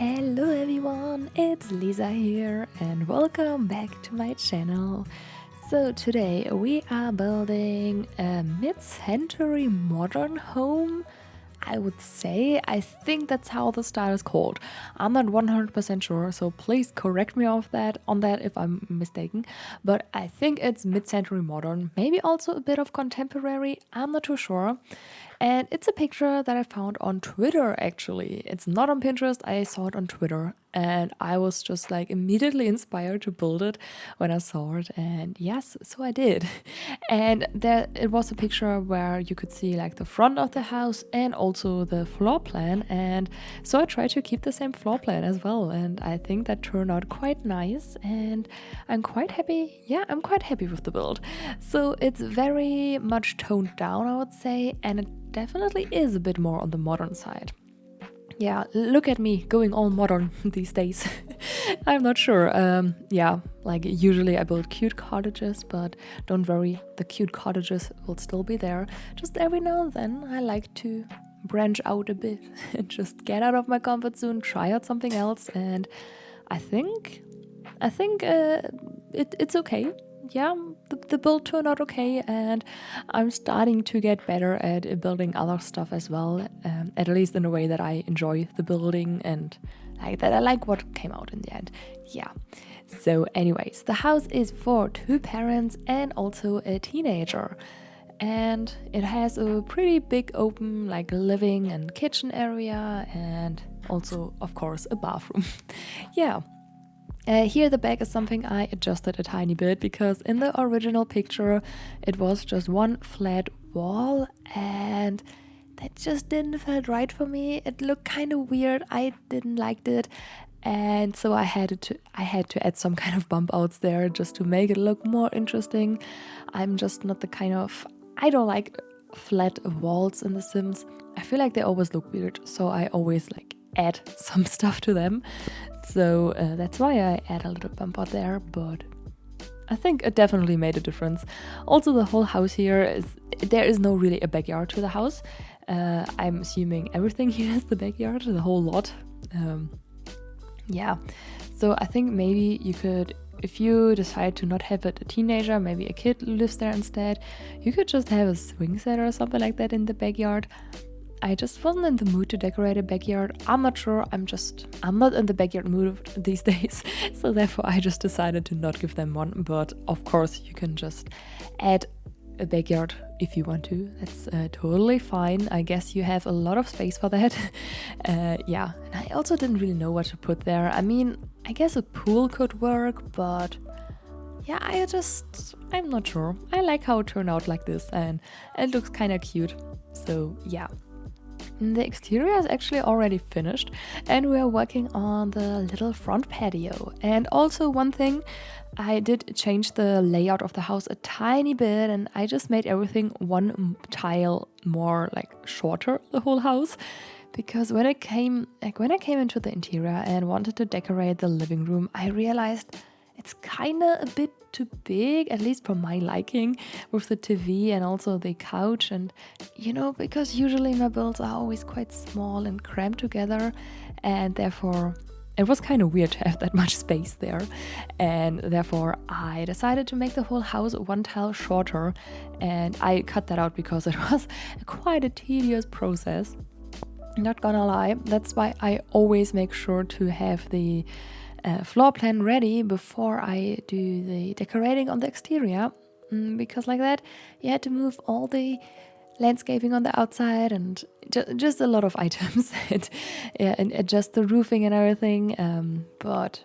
Hello everyone, it's Lisa here and welcome back to my channel. So today we are building a mid-century modern home. I would say, I think that's how the style is called. I'm not 100% sure, so please correct me on that if I'm mistaken. But I think it's mid-century modern, maybe also a bit of contemporary, I'm not too sure. And it's a picture that I found on Twitter actually. It's not on Pinterest, I saw it on Twitter. And I was just like immediately inspired to build it when I saw it. And yes, so I did. And there it was a picture where you could see like the front of the house and also the floor plan. And so I tried to keep the same floor plan as well. And I think that turned out quite nice. And I'm quite happy. Yeah, I'm quite happy with the build. So it's very much toned down, I would say. And it definitely is a bit more on the modern side. Yeah, look at me going all modern these days. I'm not sure. Yeah, like usually I build cute cottages, but don't worry, the cute cottages will still be there. Just every now and then I like to branch out a bit and just get out of my comfort zone, try out something else, and I think it's okay. Yeah, the build turned out okay, and I'm starting to get better at building other stuff as well, at least in a way that I enjoy the building and like that I like what came out in the end. Yeah. So anyways, the house is for 2 parents and also a teenager. And it has a pretty big open like living and kitchen area and also of course a bathroom. Yeah. Here the back is something I adjusted a tiny bit because in the original picture it was just one flat wall and that just didn't feel right for me. It looked kind of weird. I didn't like it. And so I had to add some kind of bump outs there just to make it look more interesting. I'm just not the kind of, I don't like flat walls in The Sims. I feel like they always look weird, so I always like add some stuff to them. So that's why I add a little bump out there, but I think it definitely made a difference. Also, the whole house here there is no really a backyard to the house. I'm assuming everything here is the backyard, the whole lot. Yeah, so I think maybe you could, if you decide to not have a teenager, maybe a kid lives there instead, you could just have a swing set or something like that in the backyard. I just wasn't in the mood to decorate a backyard. I'm not sure, I'm not in the backyard mood these days. So therefore I just decided to not give them one. But of course you can just add a backyard if you want to. That's totally fine. I guess you have a lot of space for that. Yeah, and I also didn't really know what to put there. I mean, I guess a pool could work, but yeah, I'm not sure. I like how it turned out like this and it looks kind of cute. So yeah. The exterior is actually already finished and we are working on the little front patio. And also one thing, I did change the layout of the house a tiny bit and I just made everything one tile more like shorter, the whole house. Because when I came into the interior and wanted to decorate the living room, I realized it's kind of a bit too big, at least for my liking, with the TV and also the couch. And because usually my builds are always quite small and crammed together, and therefore it was kind of weird to have that much space there. And therefore I decided to make the whole house one tile shorter, and I cut that out because it was quite a tedious process. Not gonna lie, that's why I always make sure to have the floor plan ready before I do the decorating on the exterior, because like that you had to move all the landscaping on the outside and just a lot of items and adjust the roofing and everything, but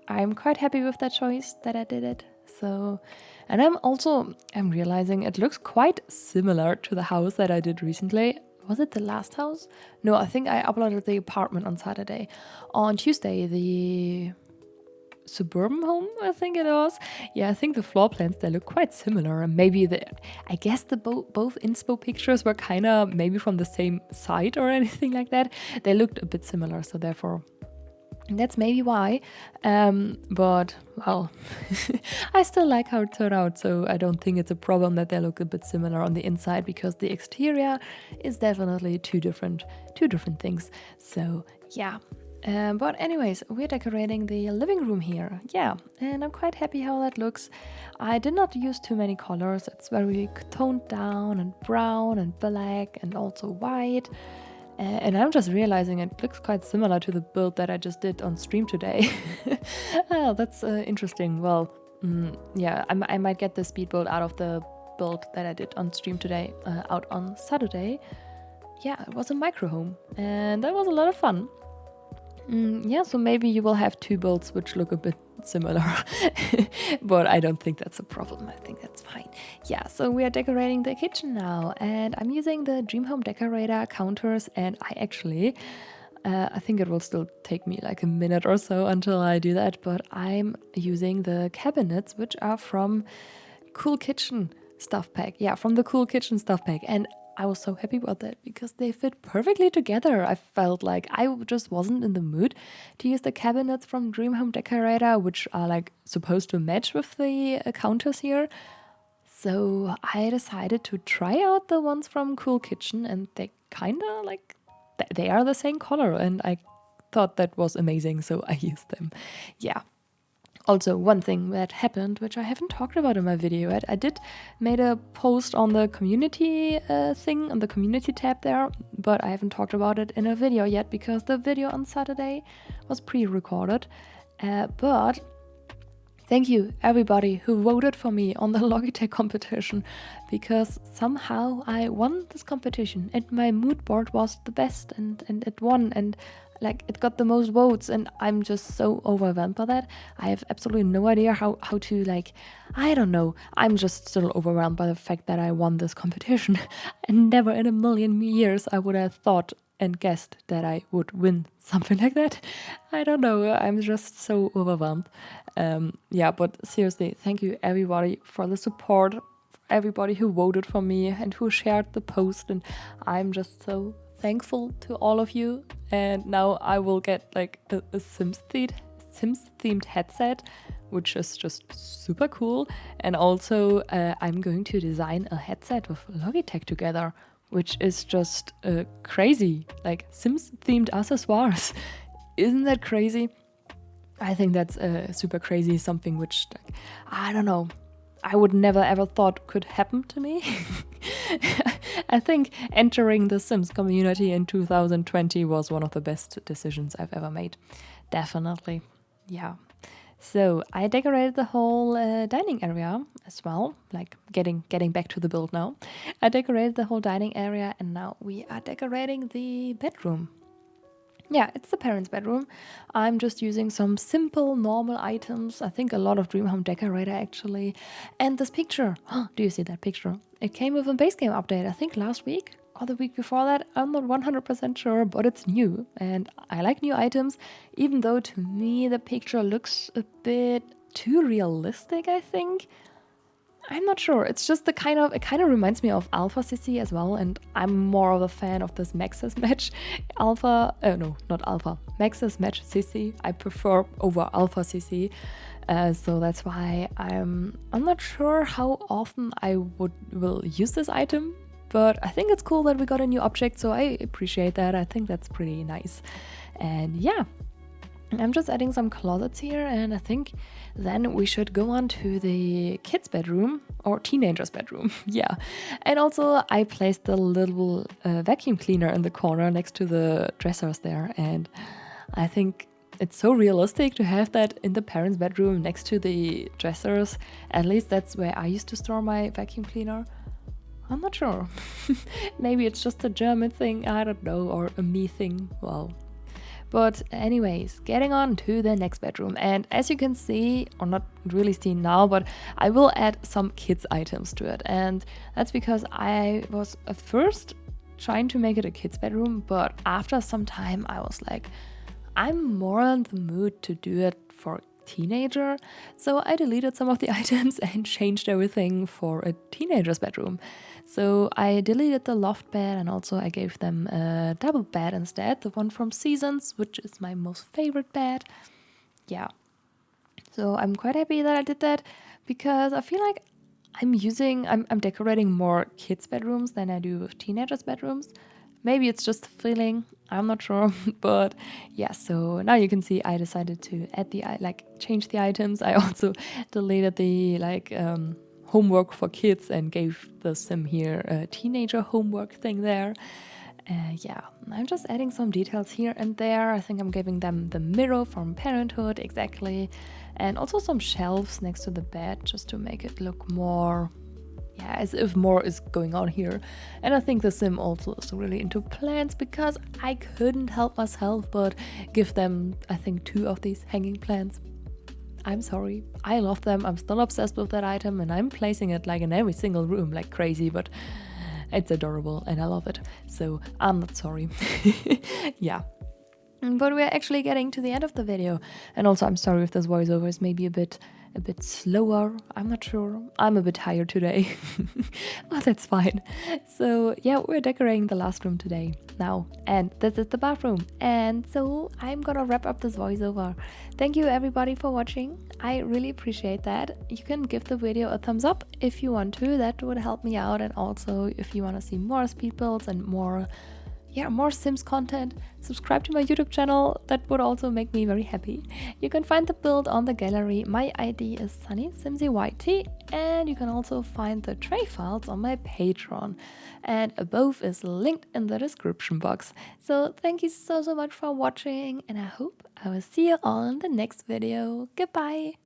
I'm quite happy with that choice that I did it. So, and I'm realizing it looks quite similar to the house that I did recently. Was it the last house? No, I think I uploaded the apartment on Saturday. On Tuesday, the suburban home, I think it was. Yeah, I think the floor plans, they look quite similar. And maybe I guess the both inspo pictures were kind of maybe from the same site or anything like that. They looked a bit similar, so therefore that's maybe why. But, well, I still like how it turned out, so I don't think it's a problem that they look a bit similar on the inside, because the exterior is definitely two different things. So, yeah. But anyways, we're decorating the living room here. Yeah, and I'm quite happy how that looks. I did not use too many colors. It's very toned down and brown and black and also white. And I'm just realizing it looks quite similar to the build that I just did on stream today. Oh, that's interesting. Well, yeah, I might get the speed build out of the build that I did on stream today out on Saturday. Yeah, it was a micro home, and that was a lot of fun. Yeah, so maybe you will have two builds which look a bit similar, but I don't think that's a problem. I think that's fine. Yeah, so we are decorating the kitchen now, and I'm using the Dream Home Decorator counters, and I think it will still take me like a minute or so until I do that, but I'm using the cabinets which are from Cool Kitchen Stuff Pack. Yeah, from the Cool Kitchen Stuff Pack, and I was so happy about that because they fit perfectly together. I felt like I just wasn't in the mood to use the cabinets from Dream Home Decorator, which are like supposed to match with the counters here. So I decided to try out the ones from Cool Kitchen, and they kinda like they are the same color, and I thought that was amazing, so I used them. Yeah. Also, one thing that happened, which I haven't talked about in my video yet, I did made a post on the community thing, on the community tab there, but I haven't talked about it in a video yet because the video on Saturday was pre-recorded. But thank you, everybody who voted for me on the Logitech competition, because somehow I won this competition and my mood board was the best and it won, and like it got the most votes, and I'm just so overwhelmed by that. I have absolutely no idea how to like, I don't know. I'm just still overwhelmed by the fact that I won this competition. And never in a million years I would have thought and guessed that I would win something like that. I don't know. I'm just so overwhelmed. Yeah, but seriously, thank you everybody for the support, everybody who voted for me and who shared the post, and I'm just so thankful to all of you. And now I will get like a Sims themed headset, which is just super cool. And also I'm going to design a headset with Logitech together, which is just crazy, like Sims themed accessoires. Isn't that crazy? I think that's super crazy, something which, like, I don't know, I would never ever thought could happen to me. I think entering the Sims community in 2020 was one of the best decisions I've ever made. Definitely. Yeah. So I decorated the whole dining area as well, like getting back to the build now. I decorated the whole dining area, and now we are decorating the bedroom. Yeah, it's the parents' bedroom. I'm just using some simple, normal items. I think a lot of Dream Home Decorator actually. And this picture, do you see that picture? It came with a base game update, I think last week or the week before that. I'm not 100% sure, but it's new. And I like new items, even though to me the picture looks a bit too realistic, I think. I'm not sure. It's just it kind of reminds me of Alpha CC as well, and I'm more of a fan of this Max's match. No, not Alpha. Max's match CC. I prefer over Alpha CC. So that's why I'm not sure how often I will use this item, but I think it's cool that we got a new object, so I appreciate that. I think that's pretty nice. And yeah, I'm just adding some closets here, and I think then we should go on to the kids' bedroom or teenagers' bedroom. Yeah. And also I placed the little vacuum cleaner in the corner next to the dressers there, and I think it's so realistic to have that in the parents' bedroom next to the dressers. At least that's where I used to store my vacuum cleaner. I'm not sure. Maybe it's just a German thing, I don't know, or a me thing. Well, but anyways, getting on to the next bedroom. And as you can see, or not really see now, but I will add some kids items to it. And that's because I was at first trying to make it a kids bedroom, but after some time I was like, I'm more in the mood to do it for a teenager. So I deleted some of the items and changed everything for a teenager's bedroom. So I deleted the loft bed, and also I gave them a double bed instead, the one from Seasons, which is my most favorite bed. Yeah. So I'm quite happy that I did that, because I feel like I'm decorating more kids' bedrooms than I do with teenagers' bedrooms. Maybe it's just a feeling, I'm not sure. But yeah, so now you can see I decided to add the change the items. I also deleted the homework for kids and gave the sim here a teenager homework thing there. Yeah, I'm just adding some details here and there. I think I'm giving them the mirror from Parenthood, exactly, and also some shelves next to the bed just to make it look more, yeah, as if more is going on here. And I think the sim also is really into plants because I couldn't help myself but give them, I think, 2 of these hanging plants. I'm sorry, I love them, I'm still obsessed with that item, and I'm placing it like in every single room like crazy, but it's adorable and I love it, so I'm not sorry. Yeah. But we're actually getting to the end of the video, and also I'm sorry if this voiceover is maybe a bit slower. I'm not sure. I'm a bit tired today. Well, that's fine. So yeah, we're decorating the last room today now, and this is the bathroom. And so I'm gonna wrap up this voiceover. Thank you everybody for watching. I really appreciate that. You can give the video a thumbs up if you want to. That would help me out. And also if you want to see more speed builds and more Sims content, subscribe to my YouTube channel. That would also make me very happy. You can find the build on the gallery. My ID is sunnysimsieyt, and you can also find the tray files on my Patreon. And both is linked in the description box. So thank you so much for watching, and I hope I will see you all in the next video. Goodbye!